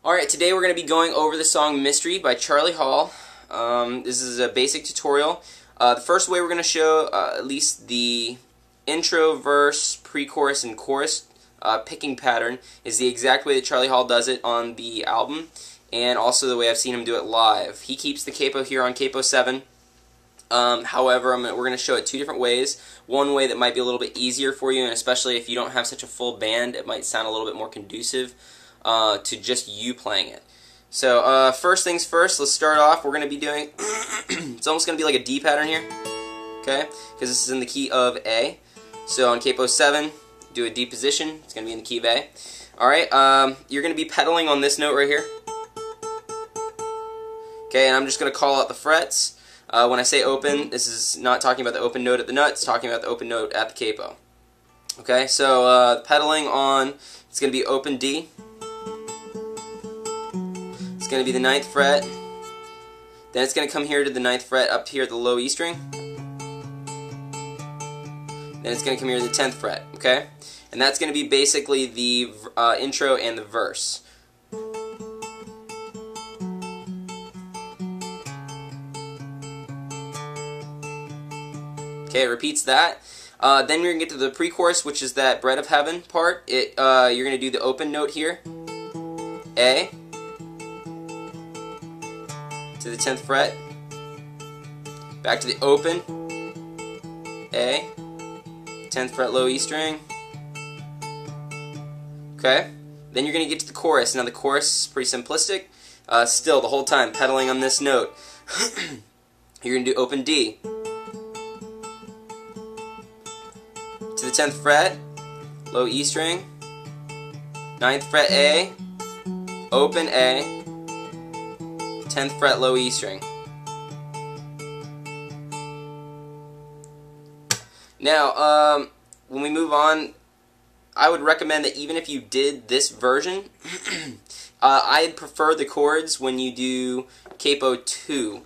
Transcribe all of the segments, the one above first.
Alright, today we're going to be going over the song Mystery by Charlie Hall. This is a basic tutorial. The first way we're going to show at least the intro, verse, pre-chorus, and chorus picking pattern is the exact way that Charlie Hall does it on the album, and also the way I've seen him do it live. He keeps the capo here on capo 7. However, we're going to show it two different ways. One way that might be a little bit easier for you, and especially if you don't have such a full band, it might sound a little bit more conducive to just you playing it. So first things first, let's start off. We're going to be doing, it's almost going to be like a D pattern here, okay, because this is in the key of A. So on capo 7, do a D position, it's going to be in the key of A. Alright, you're going to be pedaling on this note right here. Okay, and I'm just going to call out the frets. When I say open, this is not talking about the open note at the nut, it's talking about the open note at the capo. Okay, so pedaling on, it's going to be open D. It's going to be the 9th fret. Then it's going to come here to the 9th fret up here at the low E string. Then it's going to come here to the 10th fret, okay? And that's going to be basically the intro and the verse. Okay, it repeats that. Then you're going to get to the pre-chorus, which is that Bread of Heaven part. You're going to do the open note here, A, to the 10th fret, back to the open, A, 10th fret low E string. Okay, then you're going to get to the chorus. Now the chorus is pretty simplistic. Still, the whole time, pedaling on this note. You're going to do open D to the 10th fret, low E string, 9th fret A, open A, 10th fret low E string. Now, when we move on, I would recommend that even if you did this version, I'd prefer the chords when you do capo 2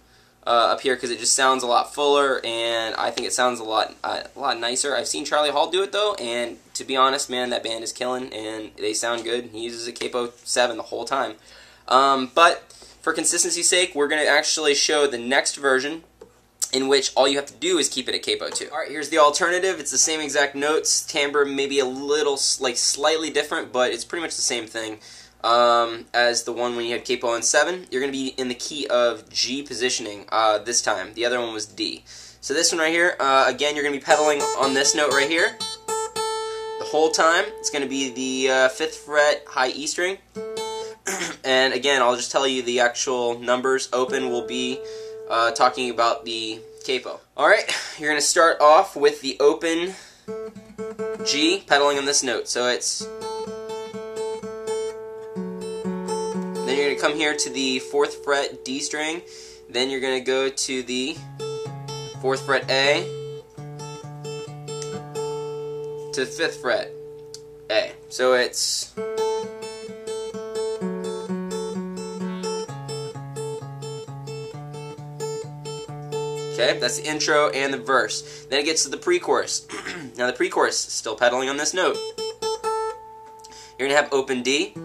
up here, because it just sounds a lot fuller, and I think it sounds a lot nicer. I've seen Charlie Hall do it though, and to be honest, man, that band is killing, and they sound good. He uses a capo 7 the whole time. But for consistency's sake, we're going to actually show the next version, in which all you have to do is keep it at capo 2. Alright, here's the alternative. It's the same exact notes, timbre maybe a little, slightly different, but it's pretty much the same thing as the one when you had capo on 7. You're going to be in the key of G positioning this time. The other one was D. So this one right here, again, you're going to be pedaling on this note right here the whole time. It's going to be the 5th fret high E string. And again, I'll just tell you the actual numbers. Open will be talking about the capo. Alright, you're going to start off with the open G, pedaling on this note. So it's... Then you're going to come here to the 4th fret D string. Then you're going to go to the 4th fret A, to the 5th fret A. So it's... Okay, that's the intro and the verse. Then it gets to the pre-chorus. Now the pre-chorus is still pedaling on this note. You're going to have open D.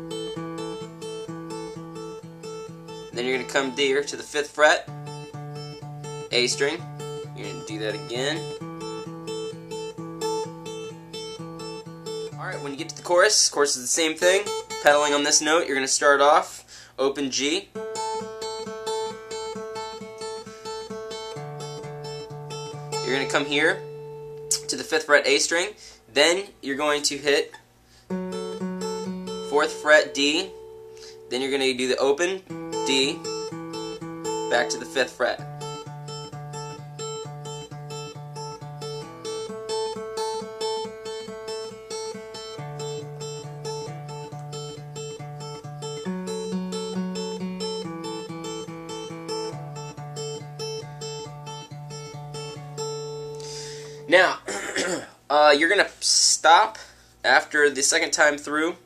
Then you're going to come here to the 5th fret, A string. You're going to do that again. Alright, when you get to the chorus is the same thing. Pedaling on this note, you're going to start off open G. You're going to come here to the 5th fret A string. Then you're going to hit 4th fret D. Then you're going to do the open D back to the 5th fret. Now, you're going to stop after the second time through.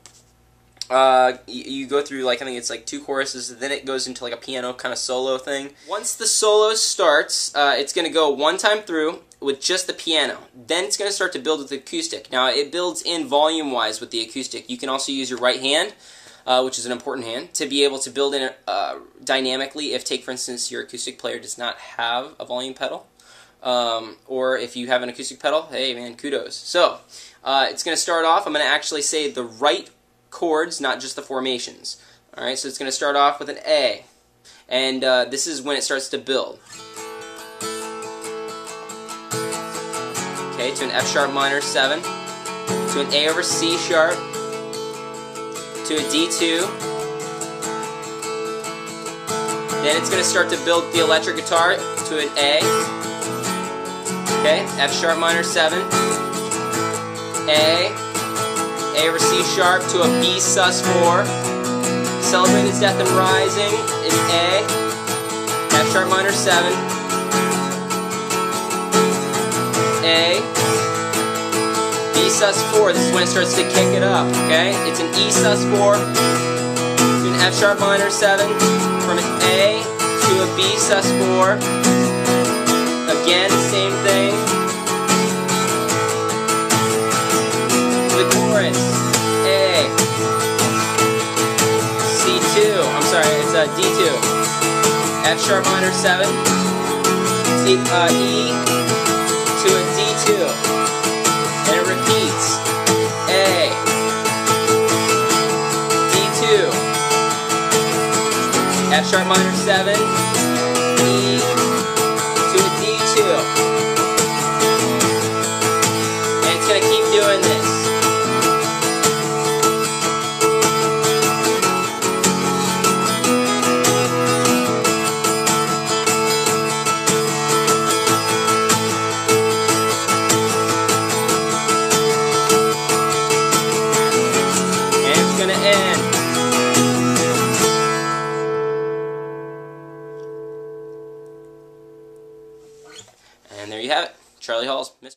You go through, I think it's 2 choruses, then it goes into a piano kind of solo thing. Once the solo starts, it's going to go one time through with just the piano. Then it's going to start to build with the acoustic. Now, it builds in volume-wise with the acoustic. You can also use your right hand. which is an important hand, to be able to build in dynamically if, take for instance, your acoustic player does not have a volume pedal. Or if you have an acoustic pedal, hey man, kudos. So, it's going to start off, I'm going to actually say the right chords, not just the formations. Alright, so it's going to start off with an A. And this is when it starts to build. Okay, to an F sharp minor 7, to an A over C sharp, to a D2. Then it's going to start to build the electric guitar to an A. Okay, F sharp minor 7, A over C sharp to a B sus4. Celebrate His death and rising is A, F sharp minor 7, A, B sus4. This is when it starts to kick it up. Okay, it's an E sus4 to an F sharp minor 7, from an A to a B sus4. Again, same thing. To the chorus, A, C2. I'm sorry, it's a D2. F sharp minor 7, E to a D2, and it repeats. A, D2, F sharp minor 7, E to a D2, and it's going to keep doing this. Gonna end. And there you have it. Charlie Hall's Mr.